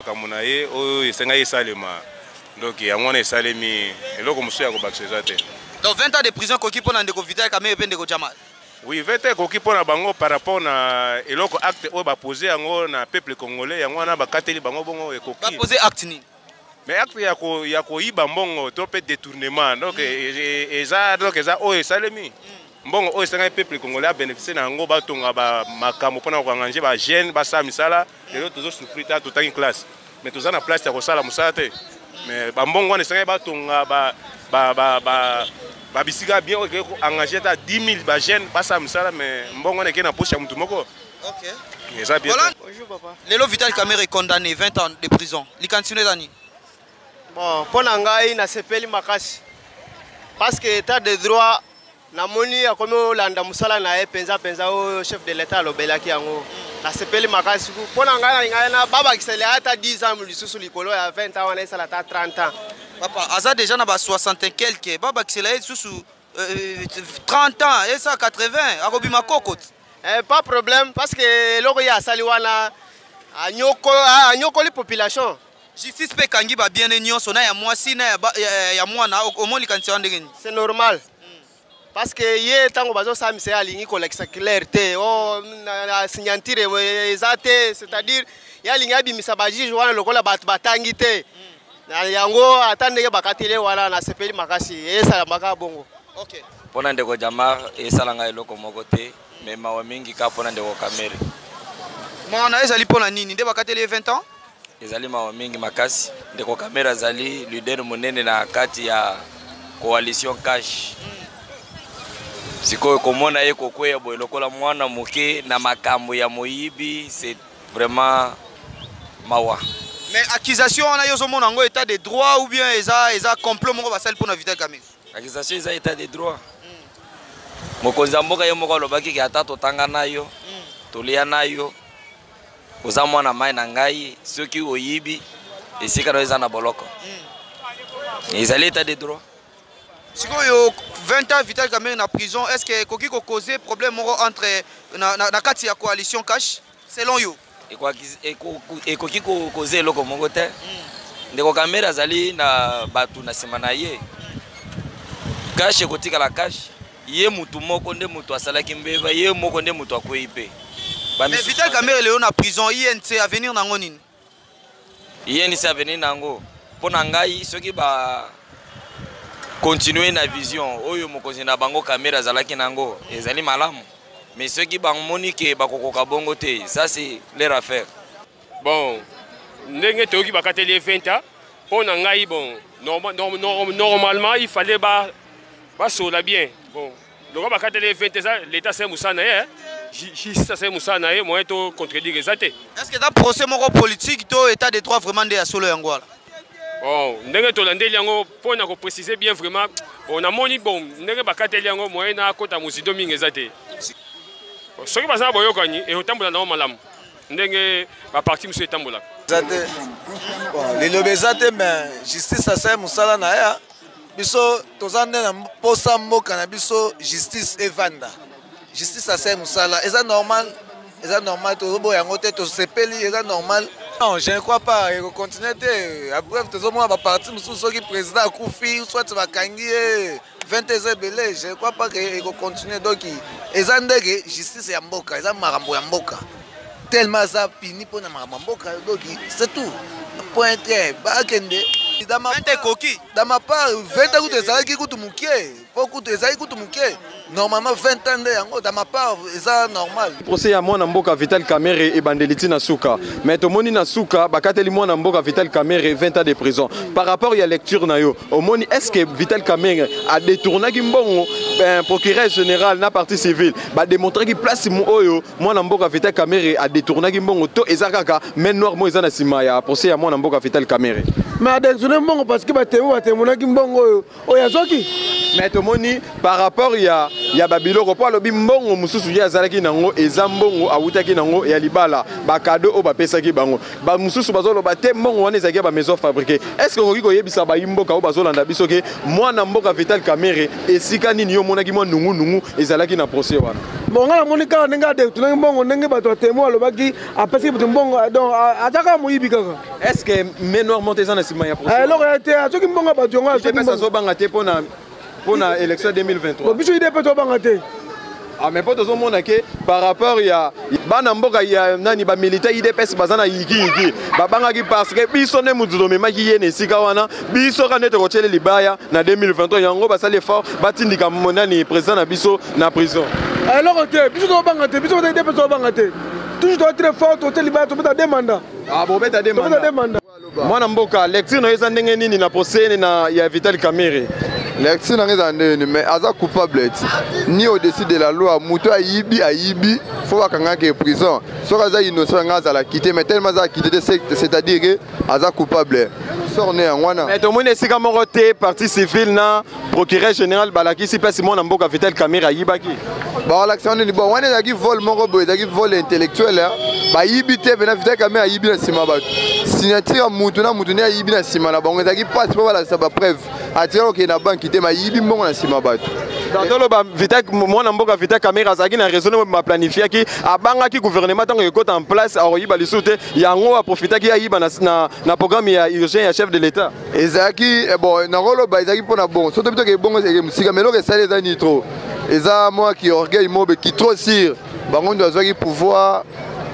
makambo na ye oyo esenga esalema. Donc yango wana esalemi eloko mosusu ya kobakisa te. Donc 20 ans de prison koki pona ndeko Vital Kamerhe pe ndeko Jamal. Oui, 20 ans koki pona bango par rapport na eloko acte oyo ba poser yango na peuple congolais yango wana bakateli bango bongo ekoki. Ba poser acte ni. Mais acte ya ko yiba mbongo to pe détournement. Donc eza oyo esalemi. Mbongo oyo esenga peuple congolais a bénéficier na yango batonga ba makambo pona ko engager ba jeune ba sa misala lelo tozo souffrir ta totaki classe. Mais toza na place ya ko sala musala te. Mais bambongo wana esenga batonga ba bisika bien engagé ta 10 000 ba jeune ba sa misala mais mbongo wana na poche ya mutu moko. OK. Eza bien. Bonjour papa. Lelo Vital Kamerhe est condamné 20 ans de prison. Li continue dani. Bon, pona ngai na sepeli makasi. Parce que état de droit na moni akomi olanda musala na ye penza o chef de l'état lobelaki yango. Na sepeli makasi ku pona ngai na baba kisele ata 10 ans lisusu likolo ya 20 ans wana esala ta 30 ans. Papa, aza déjà na ba 60 et quelques. Baba kisele lisusu 30 ans et ça 80 akobima kokot. Pas problème parce que loko ya sali wana anyoko li population. Justice pe kangi ba bien nyonso na ya mwasi na ya mwana omoni kanisa ndengeni. C'est normal. Parce que ye tango bazo samise alingi kolekisa clarté o na signatire ezate c'est-à-dire ya lingi abimisa ba juge wana lokola batangi te. Na yango atandeke bakatele wana na sepeli makasi esala maka bongo. OK. Pona ndeko Jamal esalanga eloko moko te mais mawa mingi ka pona ndeko Kamerhe. Mwana ezali pona nini nde bakatele 20 ans? Ezali mawa mingi makasi ndeko Kamerhe azali leader monene na kati ya coalition cash. Sikoyo komona ye kokwea boye lokola mwana muke na makambo ya moyibi c'est vraiment mawa. Mais accusation on a yo mona ngo état de droit ou bien eza complot moko basali pona Vital Kamerhe. Accusation eza état de droit. Mokonzi mboka ye moko lobaki ki ata totanga nayo. Tolia nayo. Oza mwana mai na ngai soki oyibi esika no eza na boloko. Ezali état de droit. Sikoyo 20 ans Vital Kamerhe na prison, est-ce que koki ko causer problème entre na kati ya coalition cash selon you? Ekoki ko causer loko moko te. Ndeko Kamerhe azali na batu na sima na ye. Cash ekotika la cash. Ye mutu moko nde mutu asalaki mbeba, ye moko nde mutu akoyipe. Mais Vital Kamerhe leo na prison, INC avenir nango nini? INC avenir nango. Pona ngai soki ba continuer na vision oyo mokonzi na bango Kamerhe azalaki nango ezali malamu. Mais ceux qui bangmoni ke bakokoka bongo te, ça c'est leur affaire. Bon, ndenge toki bakateli 20 ans, pona ngai bon, normalement il fallait ba sola bien. Bon, donc bakateli 20 ans, l'état c'est musana hein. Ça c'est musana hein, moi to contredire exacté. Est-ce que dans procès moko politique to état de droit vraiment de solo yango ala? Bon, ndenge to landeli yango pona ko préciser bien vraiment, on a moni bon, ndenge bakateli yango moi na kota musido mingi exacté. Soki baza boyokani e otambola na malamu ndenge ba parti monsieur etambola zate bon les lobezate mais justice asa musala na ya biso tozande na posa mboka na biso justice evanda justice asa musala eza normal to boya ngote to sepeli eza normal. Non, je ne crois pas et continuer après tozomona ba parti mususu soki président akufi soit bakangi 20 ans belé, je ne crois pas que continuer donc eza ndenge justice ya mboka eza makambo ya mboka tellement ça pini pona makambo mboka donc c'est tout point très ba kende dans ma part 20 ans ezalaki kutu mukie beaucoup ezalaki kutu mukie normalement 20 ans yango dans ma part eza normal. Procès ya mwana mboka Vital Kamerhe et bandeliti na suka mais tomoni na suka bakateli mwana mboka Vital Kamerhe 20 ans de prison par rapport à la lecture na yo omoni est-ce que Vital Kamerhe a détourné mbongo procureur général na partie civile ba démontrer ki place oyo mwana mboka Vital Kamerhe a détourné mbongo to ezakaka mais noir mo ezana sima ya procès ya mwana mboka Vital Kamerhe mais a détourné mbongo parce que batemonaki mbongo oyo azoki mais tomoni par rapport ya babiloko po alobi mbongo mususu ya azalaki nango eza mbongo awutaki nango ya libala ba cadeau o bapesaki bango ba mususu bazoloba te mbongo wana ezaki ba maison fabriquée est-ce que okoki koyebisa ba imboka o bazolanda biso ke mwana mboka Vital Kamerhe esika nini yo monaki mwa nungu ezalaki na procès wana? bon ngala moni kaka ndenge adetournaki mbongo ndenge bato ya témoin alobaki apesaki bato mbongo donc ataka moyibi kaka. Est-ce que main noire monte eza na nsima ya procès? eloko ya te asoki mbongo bato yango asoki mbongo azobanga te mpona élection 2023 biso ide mpe tobanga te. Ah mais pas tout monde que par rapport ya bana mboka ya nani ba militaire IDPS bazana yiki babanga parce que biso ne mududo memaki yene sika wana biso ka neto kochele libaya na 2023 yango basali fort batindika monani président na biso na prison. Alors que biso tobanga te biso ide mpe tobanga te toujours très fort to libaya to beta demanda. Ah bon beta demanda. Mwana mboka lecture na yesa ndenge nini na procès na ya Vital Kamerhe. Lecture n'a rien mais Aza coupable ni au-dessus de la loi Mouto Ayibi faut pas qu'il prison soit Aza innocent Aza la quitter mais tellement Aza quitté c'est-à-dire que Aza coupable sort né en wana mais tout le monde est si comme roté partie civile na procureur général balaki si passe mon amboka Vital Kamerhe Ayibaki bah l'action ni bon wana qui vole mon robot qui vole intellectuel bah Ayibi te bena Vital Kamerhe Ayibi na sima ba signature Mouto na Mouto ni Ayibi na sima na bango qui passe pas la ça ba preuve atira que na banque te ma yibi mbongo na sima bato dans ba Vital mwana mboka Vital Kamerhe azaki na raison ma planifier ki abanga ki gouvernement tango ekota en place a oyiba lisute yango a profiter ki ayiba na programme ya urgent ya chef de l'état ezaki bon na rolo ba ezaki pona bon surtout que ke bongo c'est musika mais loke sale za ni trop eza moi qui orgueil mobe qui trop sire bango ndo azaki pouvoir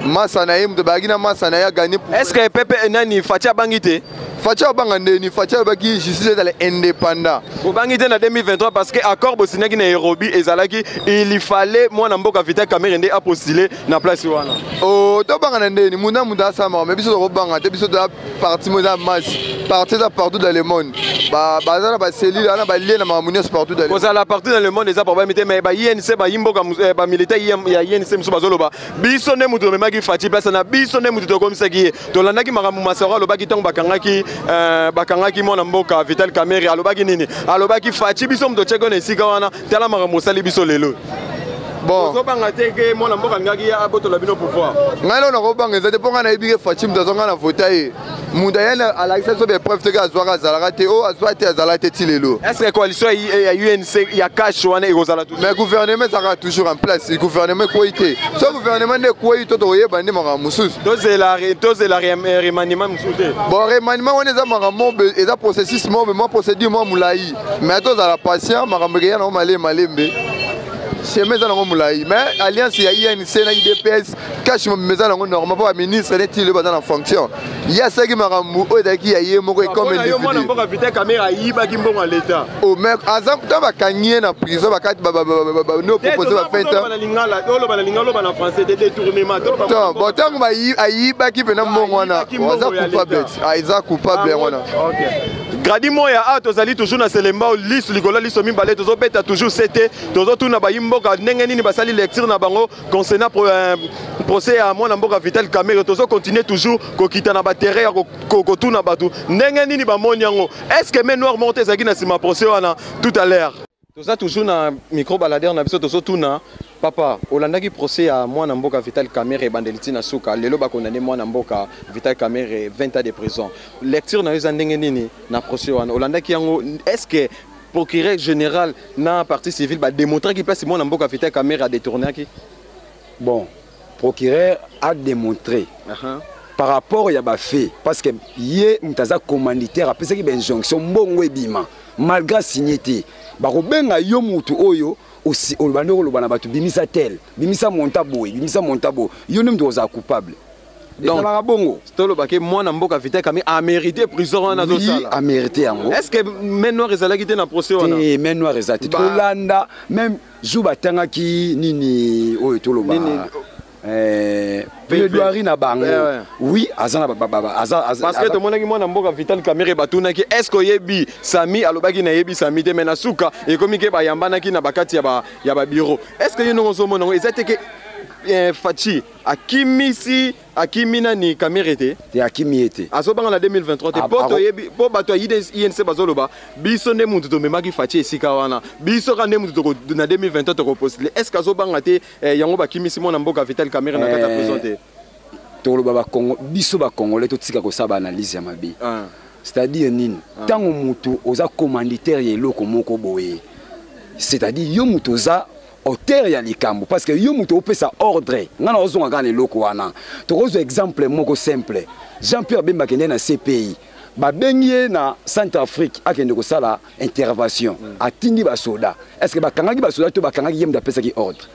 masana yem de bagina masana ya gagner. Est-ce que Pepe nani Fatia bangite Fatia bangande ni Fatia baki justice dans indépendant. Au bangite na 2023 parce que accord bosinaki na Nairobi ezalaki il fallait moi na mboka Vital Kamerhe ndé a postuler na place wana. Oh to bangande ni muna munda sama mais biso ko bangate biso da parti moza masse parti da partout dans le monde. Bazala ba cellule ana ba lié na mamunios partout dans le monde. Bazala partout dans le monde eza problème mais ba INC ba yimboka ba militaire ya INC muso bazoloba biso ne muto memaki Fati place na biso ne muto komisaki to landaki makamu masara lobaki tango bakangaki mwana mboka Vital Kamerhe alobaki nini alobaki Fati biso muto cheko na esika wana tala makamu sali biso lelo bon so banga teke mwana mboka ngaki ya boto la bino pouvoir ngalo na ko banga ezate ponga na ibike Fati muto zonga na votaye munda yana alakisa so be preuve teke azwaka azalaka te o azwate azalaka te lelo. Est-ce que coalition ya UNC ya cash wana ekozala tout mais gouvernement sera toujours en place le gouvernement quoi été so gouvernement ne quoi ito to yeba ndi maka mususu tozela remaniement mususu bon remaniement on eza maka mobe eza processus mobe mo procédure mo mulai mais tozala patient maka mbeke na malembe chemin za nango mulai mais alliance ya INC na IDPS cash mo meza nango normal pour ministre n'est-il le bazana fonction ya saki makambu o daki ya ye moko comme individu yo mwana mboka Vital Kamerhe ayiba ki mbongo l'état o mais azam to ba kanye na prison ba kat ba no proposer ba fenta na lingala na français de détournement to bon tango ba ayiba ki pena mbongo wana waza coupable aiza coupable wana OK Gradi moya a tozali toujours na selemba lisu likola liso mibale tozo beta toujours c'était tozo tuna ba yimboka ndenge nini basali lecture na bango concernant procès à mwana mboka Vital Kamerhe tozo continuer toujours kokita na ba terrain ya kokotuna batu ndenge nini ba moni yango est-ce que main noire monte zaki na sima procès wana tout à l'heure toza toujours na micro baladeur na biso tozo tuna papa olandaki procès à mwana mboka Vital Kamerhe bandeliti na suka lelo ba condamné mwana mboka Vital Kamerhe 20 ans de prison lecture na yoza ndenge nini na procès wana olandaki yango est-ce que procureur général na partie civile ba démontrer qu'il place mwana mboka Vital Kamerhe a détourné qui bon procureur a démontré par rapport à ba fait parce que yé mutaza commanditaire a pensé que ben injonction mbongo ebima malgré signété ba robenga yo mutu oyo aussi olbando olobana batu bimisa tel bimisa montabo yo nem doza coupable donc la bongo stolo bake mwana mboka Vital Kamerhe a mérité prison na zosala a mérité yango est-ce que main noire ezalaki te na procès wana et main noire ezalaki tolanda même juba tangaki nini oyo toloba plaidoirie na bango oui azana parce que tomonaki mwana mboka Vital Kamerhe batunaki est-ce que yebi Sami alobaki na yebi Sami te mena suka ekomi ke bayambanaki na bakati ya ba bureau est-ce que yino ngoso monongo ezate ke Fati akimina ni Kamerhe te akimi ete azobanga na 2023 te poto yebi po bato INC bazoloba biso ne muntu to memaki Fati esika wana biso ka ne muntu to na 2023 to postuler est-ce que azobanga te yango bakimisi mona mboka Vital Kamerhe na kata présenter toloba ba Congo biso ba Congolais to tika ko saba analyse ya mabe c'est-à-dire nini tango mutu oza commanditaire ya eloko moko boye c'est-à-dire yo mutu oza auteur ya likambo parce que yo muto opesa ordre ngana ozonga ngana eloko wana tokozo exemple moko simple Jean-Pierre Bemba kende na CPI babengi na Centrafrique akende kosala intervention atindi basoda est-ce que bakangaki basoda to bakangaki yem da pesa ki ordre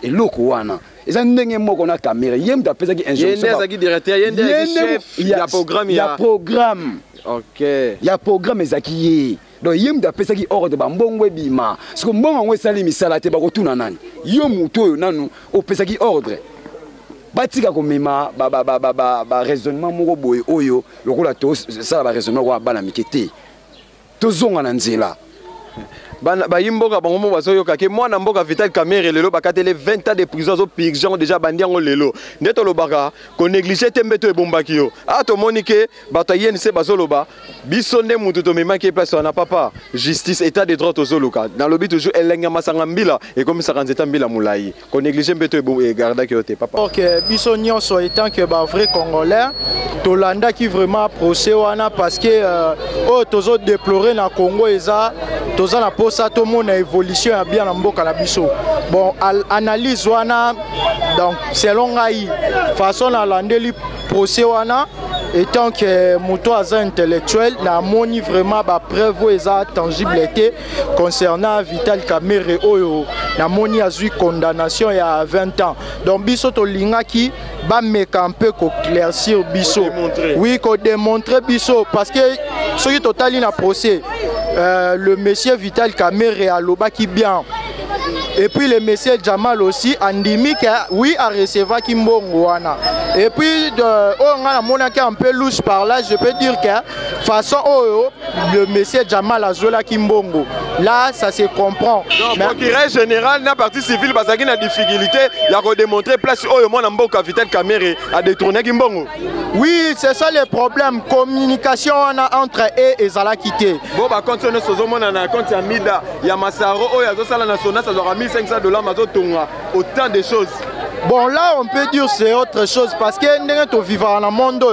eloko wana eza ndenge moko na caméra yem da pesa ki injonction yende zaki directeur yende chef ya programme ya programme OK ya programme ezaki ye donc yem da pesa ki ordre ba mbongo ebima parce que mbongo ngo esali misala te bakotuna nani yo muto oyo nanu opesa ki ordre batika komema ba raisonnement moko boye oyo lokola to sala ba raisonnement kwa bana mikete tozonga na nzela bayimboka bango mo bazoyoka ke mwana mboka Vital Kamerhe lelo bakatele 20 ans de prison zo purgeon déjà bandiango lelo ndeto lobaka ko négliger tembe to ebombaki yo to monike bato yense bazoloba biso nde mutu to memaki place wana papa justice état de droit tozoluka dans le but toujours elenga masanga mbila et comme ça kanzeta mbila mulai ko négliger mbeto e garda ki yote papa OK biso nyonso étant que ba vrai congolais tolanda qui vraiment procès wana parce que tozo déplorer na Congo eza toza na posa to mona évolution ya bien na mboka na biso bon analyse wana donc selon ngai façon na landeli procès wana étant que moto aza intellectuel na moni vraiment ba preuve eza tangible concernant Vital Kamerhe oyo na moni azui condamnation ya 20 ans donc biso to lingaki ba meka un peu ko claircir biso oui ko démontrer biso parce que soki totali na procès le monsieur Vital Kamerhe a lobaki bien et puis le monsieur Jamal aussi andimi que oui a recevoir kimbongo wana et puis on a monaki un peu louche par là je peux dire que façon le monsieur Jamal a zola kimbongo là ça se comprend mais procureur général na partie civile bazaki na difficulté ya ko démontrer place oyo mwana mboka Vital Kamerhe a détourné kimbongo oui c'est ça le problème communication entre eux et Zala quitté bon ba compte no sozomona na compte ya Mida ya Masaro oyo azosala na Sona ça doit $1500 mazotonga autant de choses. Bon là on peut dire c'est autre chose parce que ndenge to vivre dans le monde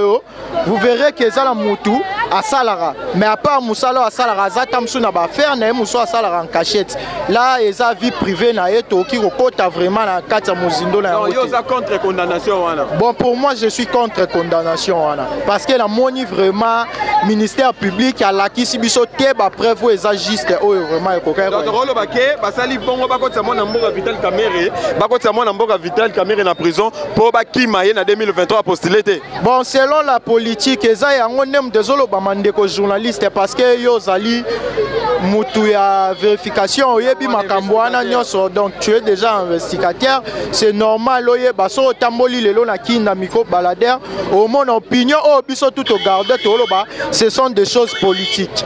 vous verrez que ça la mutu à salara mais à part musala à salara zata msuna ba faire na muso à salara en cachette là eza vie privée na eto ki kokota vraiment na kata mozindo na yo za contre condamnation wana bon pour moi je suis contre condamnation wana parce que la moni vraiment ministère public a lakisi biso te ba preuve eza juste oyo vraiment ekoka donc rolo bake basali bongo bakota mona mboka Vital Kamerhe bakota mona mboka Vital Kamerhe na prison pour bakima ye na 2023 postulé te bon selon la politique eza yango nem désolé ba mandeko journaliste parce que yo zali mutu ya vérification oyebi makambo wana nyonso donc tu es déjà investigateur c'est normal oyeba so tamboli lelo na kinda miko balader au mon opinion biso tout au garde toloba ce sont des choses politiques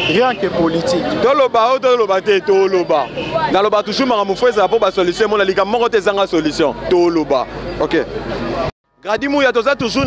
rien que politique toloba te toloba na loba toujours makambo fweza po ba solution mona lika moko te zanga solution toloba OK Gradi Mouya toza toujours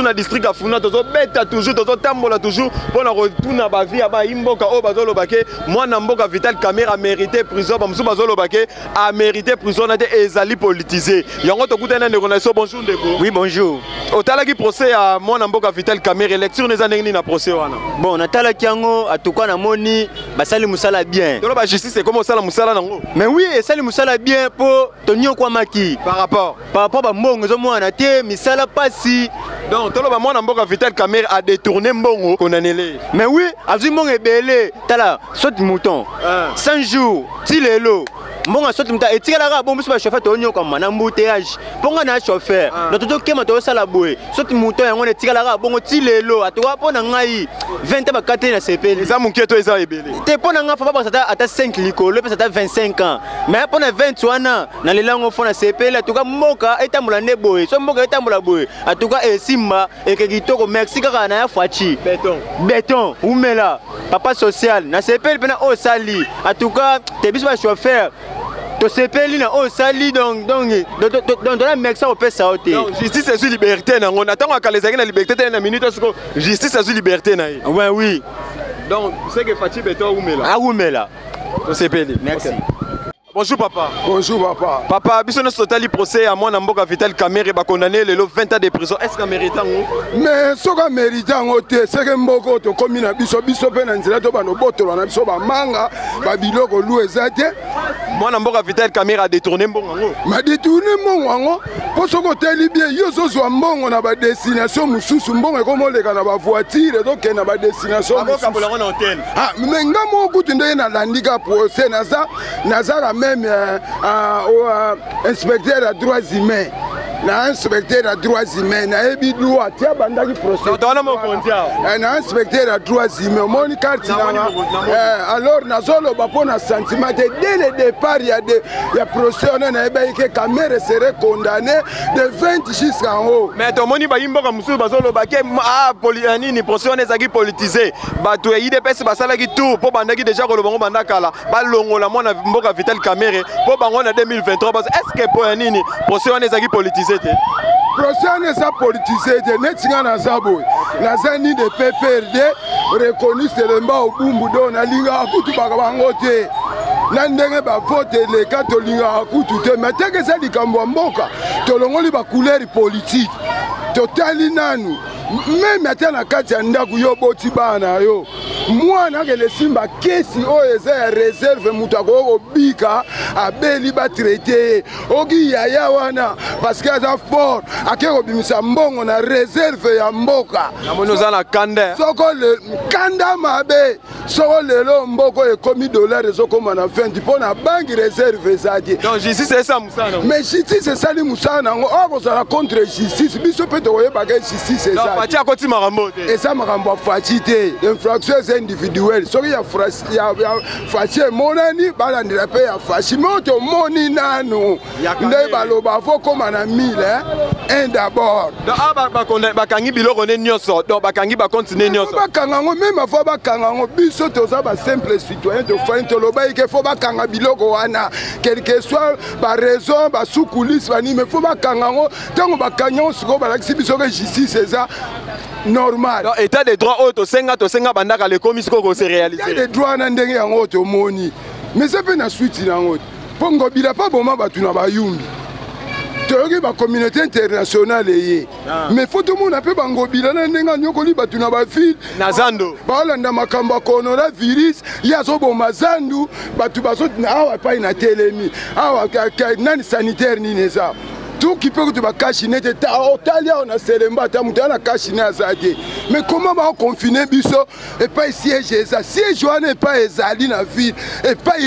na district afuna tozo beta toujours tozo tambola toujours pour na retourna ba vie ba imboka o bazolo bake mwana mboka Vital Kamerhe a mérité prison ba musu bazolo bake a mérité prison na te ezali politisé yango to kutana ne connaissons bonjour ndeko oui bonjour otala ki procès à mwana mboka Vital Kamerhe lecture neza ndenge na procès wana bon natala kiango atuka na moni basali musala bien tolo ba justice c'est comment sala musala nango mais oui esali musala bien po tonyo kwa maki par rapport ba mbongo zo mwana misala pasi donc tolo ba mwana mboka Vital Kamerhe a détourné mbongo konanele mais oui azui mbongo ebele tala saute mouton 100 jours tilelo mbongo saute mouton etikala ka bombo ba chauffeur to nyoka mana embouteillage ponga na chauffeur donc to kema to sala boye saute mouton yango etikala ka bongo tilelo atoka pona ngai 20 ba kate na CPL eza munketo eza ebele te pona nga fa ba ata 5 likolo pe ata 25 ans mais pona 20 wana na lelango fona CPL atoka mboka etambola ne boye so mboka etambola boye atoka esimba ekekitoko merci kaka na ya fachi béton umela papa social na CPL pena o sali atoka te biso ba chauffeur to CPL na o sali donc la merci au pesa ote justice c'est liberté na ngona tango akalezaki na liberté na minute siko justice c'est liberté na ouais oui donc c'est que fachi béton umela umela to CPL merci Bonjour papa. Bonjour papa. Papa, biso nyonso totali procès ya mwana mboka Vital Kamerhe condamné lelo 20 ans de prison. Est-ce que mérite yango? Mais soka mérite yango te, seke mboko to komi na biso pe na nzela to bano botolo na biso ba manga ba biloko lu ezate. Mwana mboka Vital Kamerhe a détourné mbongo yango. Ma détourné mbongo yango po soko teli bien yo zozwa mbongo na ba destination mususu mbongo ekomoleka na ba voiture donc na ba destination mususu. Akoka na hotel. Ah, mais ngamo kutu ndenge na landika procès naza même inspecteur des droits humains. Na inspecteur des droits humains na ebi loi tia bandaki procès. Na inspecteur des droits humains moni carte na alors nazolo bapona sentiment dès le départ il y a procès on a que Kamerhe serait condamné de 20 jusqu'en haut. Mais to moni ba yimboka musu bazolo ba ke nini procès on ezaki politisé bato ya IDPS basala ki tout po bandaki déjà ko lobango bandakala ba longola mwana mboka Vital Kamerhe po bango na 2023 est-ce que po nini procès on ezaki politisé? Procès n'est pas politisé, n'est-ce pas Zabo. La zani de PPRD reconnu seulement au Bumbudo, na linga akutu bakabangote. Nandenge ba vote les catholiques akutu te, mais tant que ça dit Kambomboka, tolongoli ba couleur politique. Totali nanu. Même maintenant na kati ya ndaku yo boti bana yo. Mwana ke le simba kesi o eza réserve mutako obika abeli ba traité ogi yaya wana parce que ça fort akeko bimisa mbongo na réserve ya mboka namono za na kanda soko le kanda mabe soko lelo mboko ekomi dollar ezokoma na 20 po na banque réserve zadi donc justice c'est ça musana mais justice c'est ça li musana ngo okozala contre justice biso pe to yeba ke justice c'est ça pati akoti makambo te et ça makambo facilité infraction individuelle soki ya faci monani balandela pe ya faci moto moni nanu nde baloba fo koma na 1000 un d'abord bakangi biloko ne nyonso donc bakangi bakontinue nyonso bakanga ngo même fo bakanga ngo biso toza ba simple citoyen to fain to loba ike fo bakanga biloko wana quel que soit ba raison ba sous coulisses bani mais fo bakanga ngo tango bakanyo siko balakisi biso que justice eza normal. Donc état de droit auto senga bandaka le commis ko se réaliser. État de droit na ndenge yango to moni. Mais c'est pe na suite na ngo. Pongo bila pa boma batu na bayumbi. Toyoki ba communauté internationale ye. Mais faut tout monde pe bango bila na ndenga nyokoli batu na ba fil na zando. Ba landa makamba coronavirus ya zo boma zandu batu bazo na awa pa ina telemi. Awa nani sanitaire ni neza. Tout qui peut que tu vas cacher net et Talia on a Selemba Tamuta na caché azadi. Mais comment va confiner biso et pas siège ça siège on n'est pas ezali na ville et pas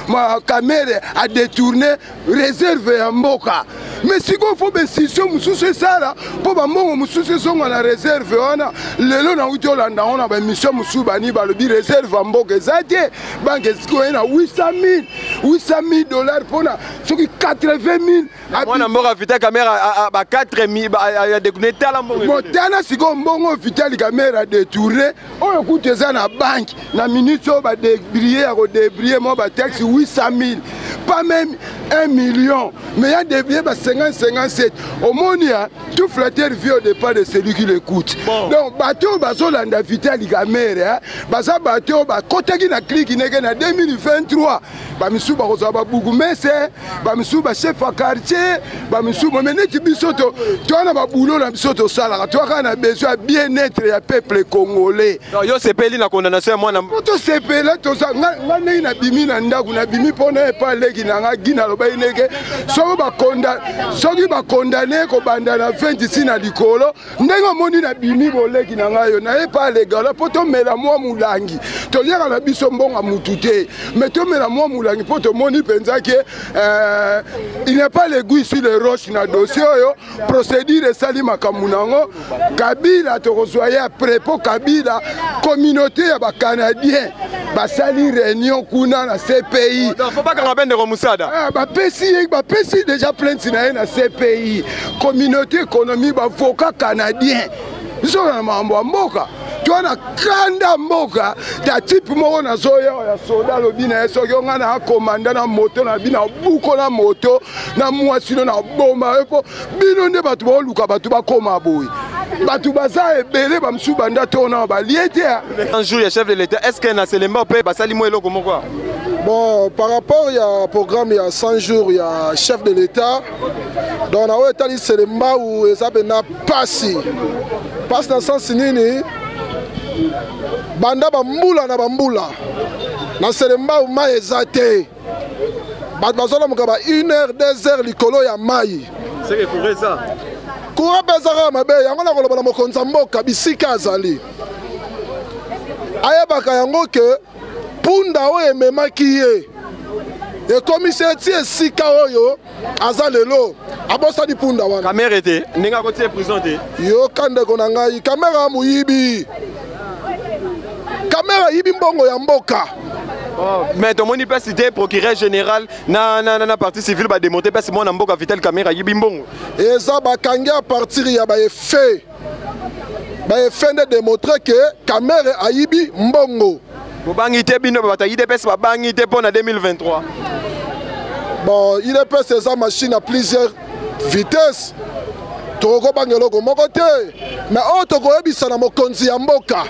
ma caméra a détourné réserve à Mboka. Mais si qu'on faut décision mususu ça là pour ba mbongo mususu so na réserve wana lelo na utolanda on a ba mission mususu bani ba lobi réserve à Mboka ezadi banque ko na 800,000 dollars pour na soki 80,000 mwana mboka Vital Kamerhe ba 4,000 a détourné tala mbongo motana siko mbongo Vital Kamerhe a détourné oyo kuteza na banque na minute ba débrier à débrier mo ba taxe 800,000 pas même 1 million mais il y a débrier ba 50-57 au monia tout flatteur vit au départ de celui qui l'écoute donc bateau bazolanda Vital Kamerhe baza bateau ba kotaki na clique neke na 2023 ba misu ba kozaba bourgmestre ba misu ba chef à quartier ba misu meneti bisoto toana ba boulot na bisoto sala to kana besoin bien-être ya peuple congolais donc yo sepeli na condamnation mwana to sepela to sa ngane na bimi na ndaku na bimi pona pa leki na nga gina loba ineke soki ba condamné ko banda na 26 na likolo ndengo moni na bimi boleki na nga yo na e pa legala poto mela mwa mulangi to liaka na biso mbonga mutute mais to mela mwa mulangi poto moni penza ke il n'est pas le goût sur les roches na dossier yo procédure sali makamunango Kabila to rezoya après pour Kabila communauté ya ba canadien ba sali réunion kuna na CPI donc faut pas qu'on appelle de Romusada ba pesi déjà plainte na CPI communauté économique ba avocat canadien biso na mambo mboka tuana kanda mboka ta type moko na zoya ya soda lobina eso yonga na komanda na moto na bina buko na moto na mwasino na bomba epo bino nde batu ba luka batu ba koma boy batu baza ebele ba msuba nda tona ba liete un jour le chef de l'état est-ce que na Selemba peut basali mo eloko moko Bon, par rapport au programme, il y a 100 jours, il y a chef de l'État. Donc, on a été c'est le mba où ils ont passé. Passe dans le sens nini. Banda bambula na bambula. Dans c'est le mba où ma ezate. Bazala mukaba 1 heure, 2 heures, likolo ya mai. C'est que courir ça. Courir bezara mabe, yango na koloba na mokonza mboka bisika azali. Ayebaka yango ke punda oyo ememaki ye ekomisi eti esika oyo aza lelo abosani punda wana kamera te ndenge akotia prison te yoka ndeko na ngai kamera ya moyibi kamera yibi mbongo ya mboka. Mais tomoni mpe cité procureur général na partie civile bademonte mpe simona mboka Vital Kamerhe ayibi mbongo eza bakangi a partir ya baefe nde démontre ke Kamerhe ayibi mbongo. bobangi te bino bato IDPS babangi te mpo na 2023. Bon, IDPS eza machine à plusieurs vitesses tokokobanga eloko moko te mais oyo tokoyebisa na mokonzi ya mboka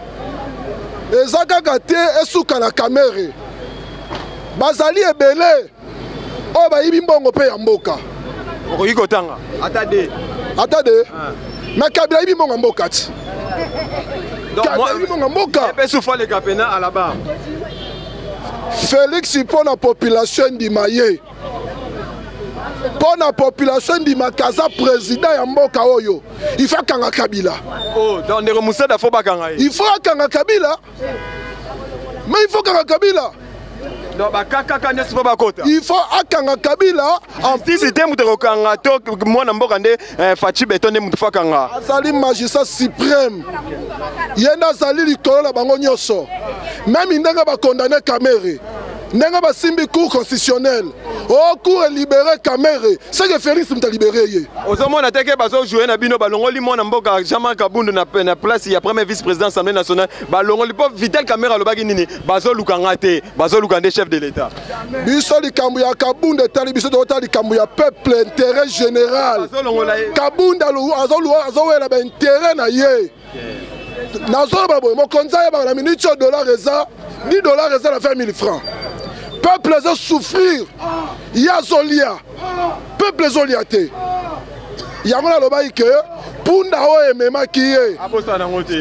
eza kaka te esuka na Kamerhe bazali ebele oyo bayibi mbongo mpe ya mboka okoki kotanga ata de mais Kabila ayibi mbongo ya mboka ti Félix pour la population d'Imaye. Pour la population d'Imakaza, président ya mboka oyo. Il faut kanga Kabila. Oh, dans les remousades, il faut pas kanga. Il faut kanga Kabila. Mais il faut kanga Kabila. Il faut akanga Kabila en plus c'était mutokanga to mwana mboka nde fachi betonde mutufakanga azali magistrat suprême yenda azali likolo na bango nyonso même ndenge ba condamné Kamerhe ndenge ba simbi cour constitutionnel au cour libéré Kamerhe c'est que Félix mta libéré ye ozomona teke bazo jouer na bino balongoli mwana mboka Jean-Marc Kabundu na place ya premier vice-président Assemblée nationale balongoli po Vital Kamerhe alobaki nini bazo lukanga te bazo lukande chef de l'État. Biso likambo ya Kabunda etali biso tokotala likambo ya peuple intérêt général Kabunda azowela baintérêt na ye nazoloba boye mokonzi ayebaka na minute oyo dollar eza 10 dollars eza na 20 000 francs peuple ezo souffrir ye azolia peuple ezolia te yango nalobaki ke punda oyo ememaki ye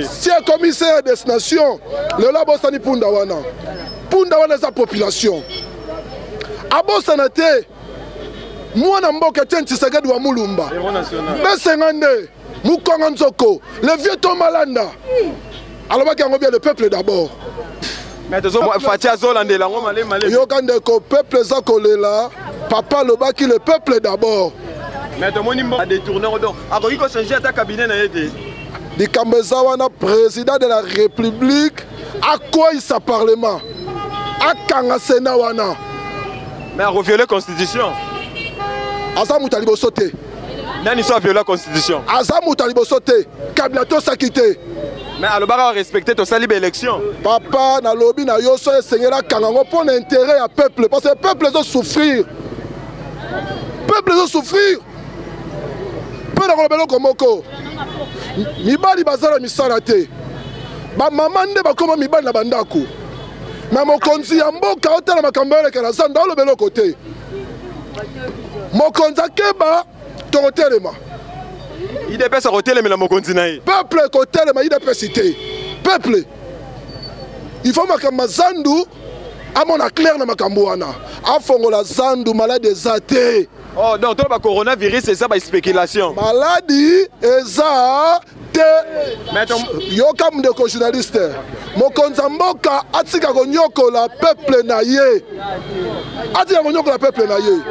si commissaire ya destination lelo abosani punda wana eza population abosana te mwana mboka Etienne Tshisekedi wa Mulumba besenga nde mukonga nzoko le vieux Tom Malanda alobaki yango bien le peuple d'abord yoka ndeko peuple eza kolela papa alobaki le peuple d'abord likambo eza wana président de la république akweyisa parlement akanga sena wana mais a reviolé la constitution aza mutu liboso te nani so a violé la constitution aza mutu liboso te Kabila tosaki te mais alobaka respecter tosali ba élection papa nalobi na yo so esengela kanga ngo mpo na intérêt ya peuple parce que peuple ezo souffrir mpe na koloba eloko moko mibali bazala misala te bamama nde bakoma mibali na bandako na mokonzi ya mboka otala makambo elekela zanda oloba eloko te mokonzi akeba tokotelema IDPS akotelemela mokonzi na ye peuple ekotelema IDPS te peuple il faut makambo zandu amona clair na makambo wana afongola zandu malade eza te. Oh, donc le coronavirus, c'est ça, spéculation. Maladie, eza te. Yoka mdeko journaliste. Mokonza mboka atika konyoko la peuple na ye. Atika konyoko la peuple na ye.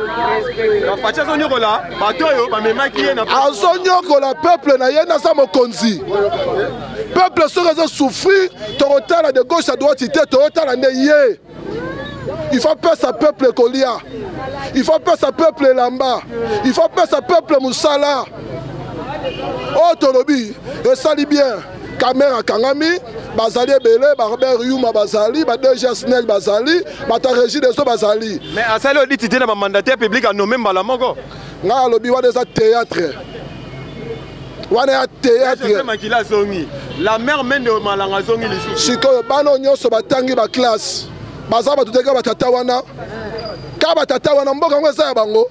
Facha konyoko la, batoyo, bamema kiye na. Azonyoko la peuple na ye na sa mokonzi. Peuple serait souffrir, torotala de gauche à droite, torotala ne ye. Il faut pas sa peuple Kolia. Il faut pas sa peuple Lamba. Il faut pas sa peuple Moussala. Oh Tolobi, et ça dit bien. Kamera Kangami, Bazali Bele, Barber Yuma Bazali, Badeja Snell Bazali, Batarégie des Bazali. Mais à ça, le dit un mandataire public à nommer Malamongo. Non, le biwa des théâtre. Wana théâtre. La mère mène de Malangazongi les sous. Siko bano nyoso batangi ba classe. baza bato te ka batata wana ka batata wana mboka yango eza ya bango